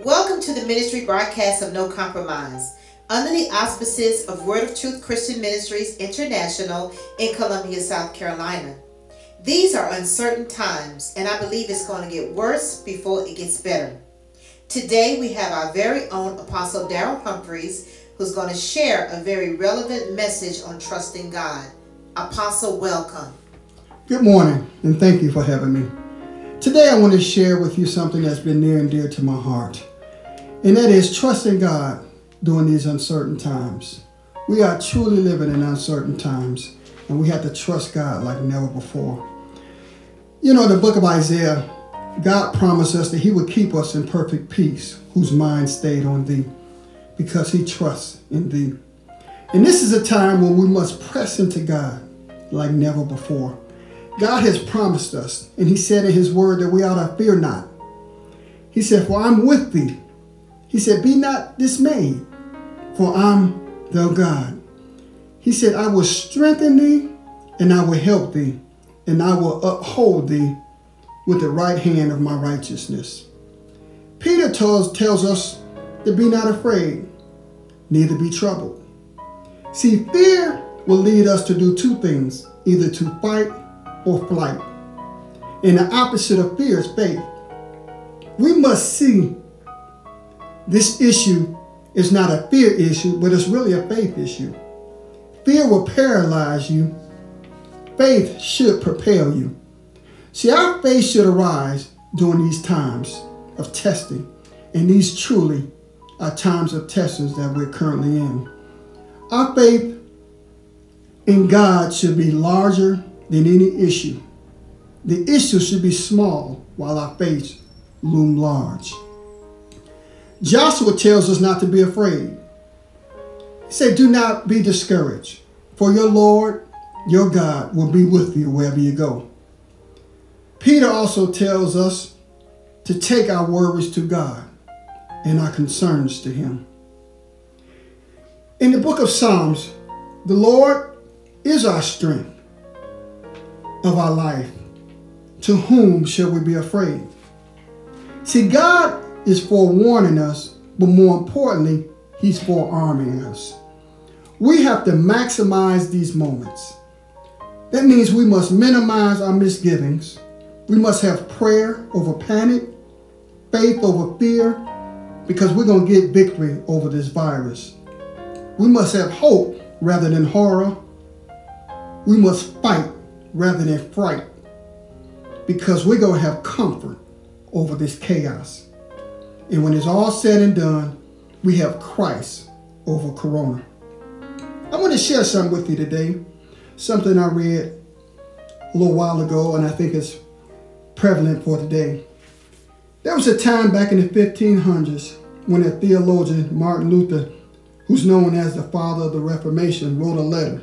Welcome to the ministry broadcast of No Compromise, under the auspices of Word of Truth Christian Ministries International in Columbia, South Carolina. These are uncertain times, and I believe it's going to get worse before it gets better. Today we have our very own Apostle Darrell Humphreys, who's going to share a very relevant message on trusting God. Apostle, welcome. Good morning, and thank you for having me. Today I want to share with you something that's been near and dear to my heart, and that is trusting God during these uncertain times. We are truly living in uncertain times, and we have to trust God like never before. You know, in the book of Isaiah, God promised us that he would keep us in perfect peace, whose mind stayed on thee, because he trusts in thee. And this is a time when we must press into God like never before. God has promised us, and he said in his word that we ought to fear not. He said, for I'm with thee. He said, be not dismayed, for I'm thy God. He said, I will strengthen thee, and I will help thee, and I will uphold thee with the right hand of my righteousness. Peter tells us to be not afraid, neither be troubled. See, fear will lead us to do two things, either to fight or flight. And the opposite of fear is faith. We must see this issue is not a fear issue, but it's really a faith issue. Fear will paralyze you. Faith should propel you. See, our faith should arise during these times of testing, and these truly are times of testings that we're currently in. Our faith in God should be larger than any issue. The issue should be small while our faith loom large. Joshua tells us not to be afraid. He said, do not be discouraged, for your Lord, your God, will be with you wherever you go. Peter also tells us to take our worries to God and our concerns to him. In the book of Psalms, the Lord is our strength of our life. To whom shall we be afraid? See, God is forewarning us, but more importantly, he's forearming us. We have to maximize these moments. That means we must minimize our misgivings. We must have prayer over panic, faith over fear, because we're going to get victory over this virus. We must have hope rather than horror. We must fight rather than fright, because we're going to have comfort over this chaos. And when it's all said and done, we have Christ over Corona. I want to share something with you today, something I read a little while ago, and I think it's prevalent for today. There was a time back in the 1500s when a theologian, Martin Luther, who's known as the father of the Reformation, wrote a letter.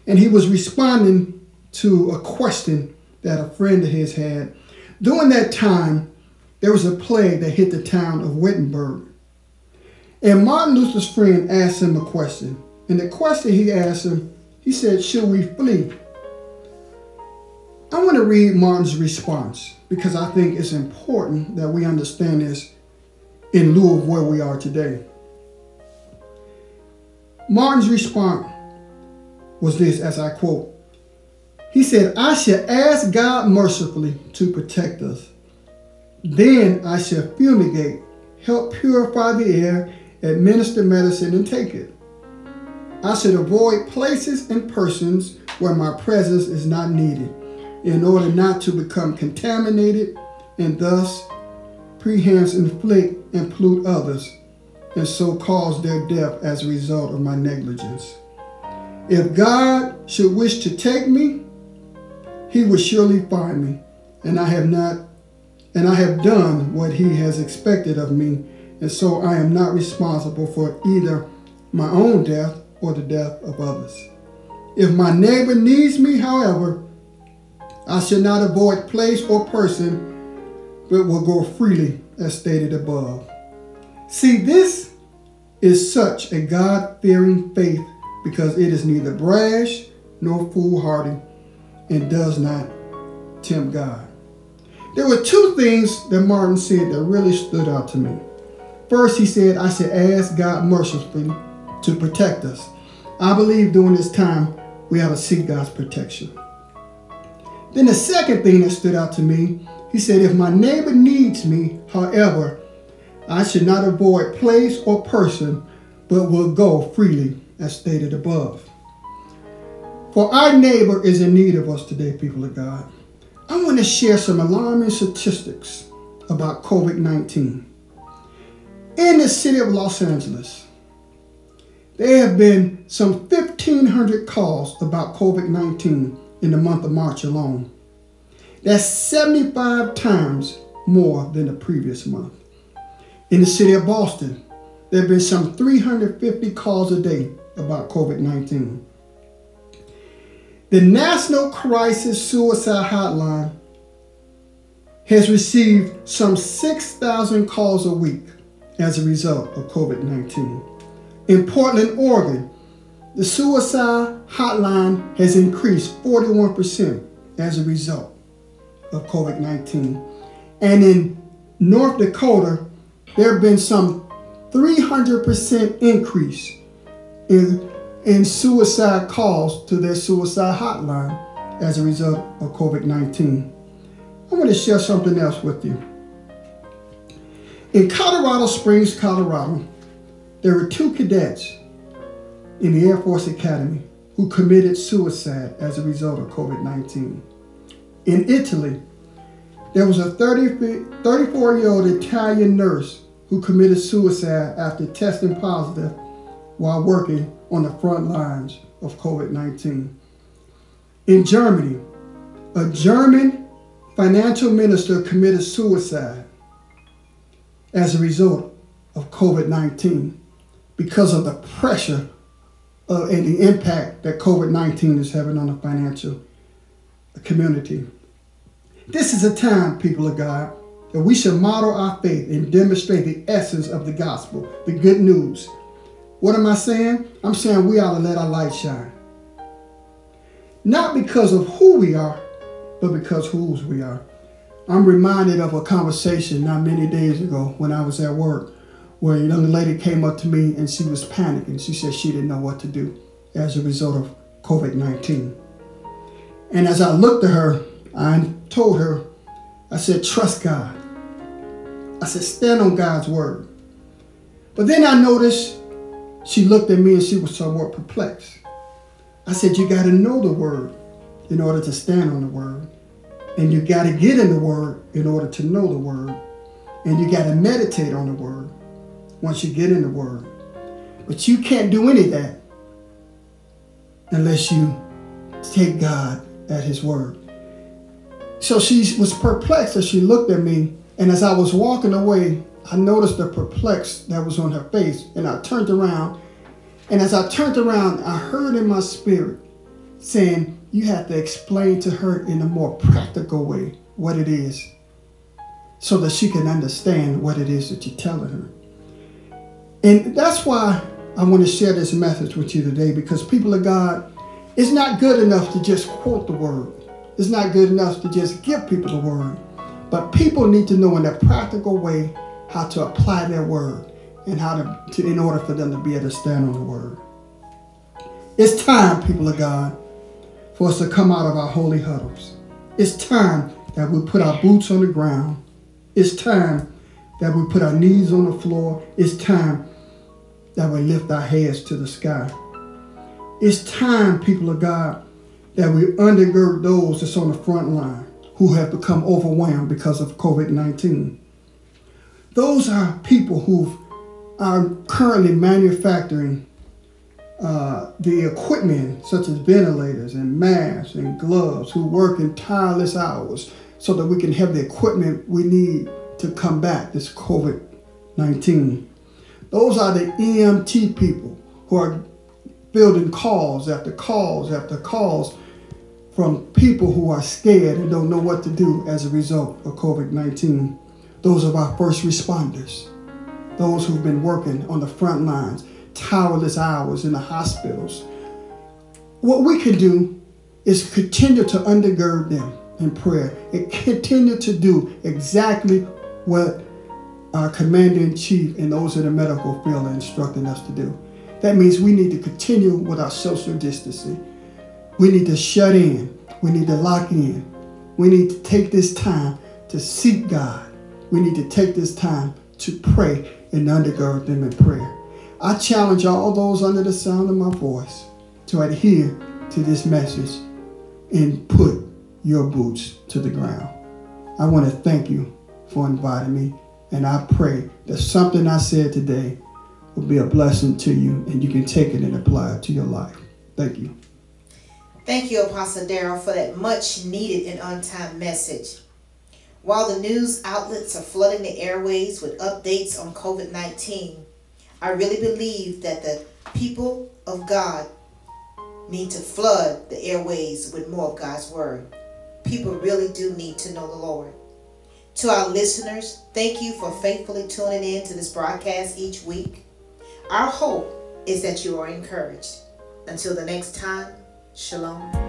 And he was responding to a question that a friend of his had. During that time, there was a plague that hit the town of Wittenberg. And Martin Luther's friend asked him a question. And the question he asked him, he said, should we flee? I want to read Martin's response because I think it's important that we understand this in lieu of where we are today. Martin's response was this, as I quote, he said, I shall ask God mercifully to protect us. Then I shall fumigate, help purify the air, administer medicine, and take it. I should avoid places and persons where my presence is not needed, in order not to become contaminated and thus perhance inflict and pollute others, and so cause their death as a result of my negligence. If God should wish to take me, he will surely find me, and I have done what he has expected of me, and so I am not responsible for either my own death or the death of others. If my neighbor needs me, however, I should not avoid place or person, but will go freely, as stated above. See, this is such a God-fearing faith because it is neither brash nor foolhardy and does not tempt God. There were two things that Martin said that really stood out to me. First, he said, I should ask God mercifully to protect us. I believe during this time, we have to seek God's protection. Then the second thing that stood out to me, he said, if my neighbor needs me, however, I should not avoid place or person, but will go freely, as stated above. For our neighbor is in need of us today, people of God. I want to share some alarming statistics about COVID-19. In the city of Los Angeles, there have been some 1,500 calls about COVID-19 in the month of March alone. That's 75 times more than the previous month. In the city of Boston, there have been some 350 calls a day about COVID-19. The National Crisis Suicide Hotline has received some 6,000 calls a week as a result of COVID-19. In Portland, Oregon, the suicide hotline has increased 41% as a result of COVID-19. And in North Dakota, there have been some 300% increase in suicide calls to their suicide hotline as a result of COVID-19. I want to share something else with you. In Colorado Springs, Colorado, there were 2 cadets in the Air Force Academy who committed suicide as a result of COVID-19. In Italy, there was a 34-year-old Italian nurse who committed suicide after testing positive while working on the front lines of COVID-19. In Germany, a German financial minister committed suicide as a result of COVID-19 because of the pressure and the impact that COVID-19 is having on the financial community. This is a time, people of God, that we should model our faith and demonstrate the essence of the gospel, the good news. What am I saying? I'm saying we ought to let our light shine. Not because of who we are, but because whose we are. I'm reminded of a conversation not many days ago when I was at work, where a young lady came up to me and she was panicking. She said she didn't know what to do as a result of COVID-19. And as I looked at her, I told her, I said, trust God. I said, stand on God's word. But then I noticed she looked at me and she was somewhat perplexed. I said, you got to know the word in order to stand on the word. And you got to get in the word in order to know the word. And you got to meditate on the word once you get in the word. But you can't do any of that unless you take God at his word. So she was perplexed as she looked at me. And as I was walking away, I noticed the perplex that was on her face. And I turned around. And as I turned around, I heard in my spirit saying, you have to explain to her in a more practical way what it is so that she can understand what it is that you're telling her. And that's why I want to share this message with you today, because people of God, it's not good enough to just quote the word. It's not good enough to just give people the word. But people need to know in a practical way how to apply their word and how to in order for them to be able to stand on the word. It's time, people of God, for us to come out of our holy huddles. It's time that we put our boots on the ground. It's time that we put our knees on the floor. It's time that we lift our heads to the sky. It's time, people of God, that we undergird those that's on the front line who have become overwhelmed because of COVID-19. Those are people who are currently manufacturing the equipment such as ventilators and masks and gloves, who work in tireless hours so that we can have the equipment we need to combat this COVID-19. Those are the EMT people who are fielding calls after calls after calls from people who are scared and don't know what to do as a result of COVID-19. Those are our first responders, those who've been working on the front lines, tireless hours in the hospitals. What we can do is continue to undergird them in prayer and continue to do exactly what our commander-in-chief and those in the medical field are instructing us to do. That means we need to continue with our social distancing. We need to shut in. We need to lock in. We need to take this time to seek God. We need to take this time to pray and undergird them in prayer. I challenge all those under the sound of my voice to adhere to this message and put your boots to the ground. I want to thank you for inviting me, and I pray that something I said today will be a blessing to you and you can take it and apply it to your life. Thank you. Thank you, Apostle Darrell, for that much needed and on-time message. While the news outlets are flooding the airways with updates on COVID-19, I really believe that the people of God need to flood the airways with more of God's word. People really do need to know the Lord. To our listeners, thank you for faithfully tuning in to this broadcast each week. Our hope is that you are encouraged. Until the next time, shalom.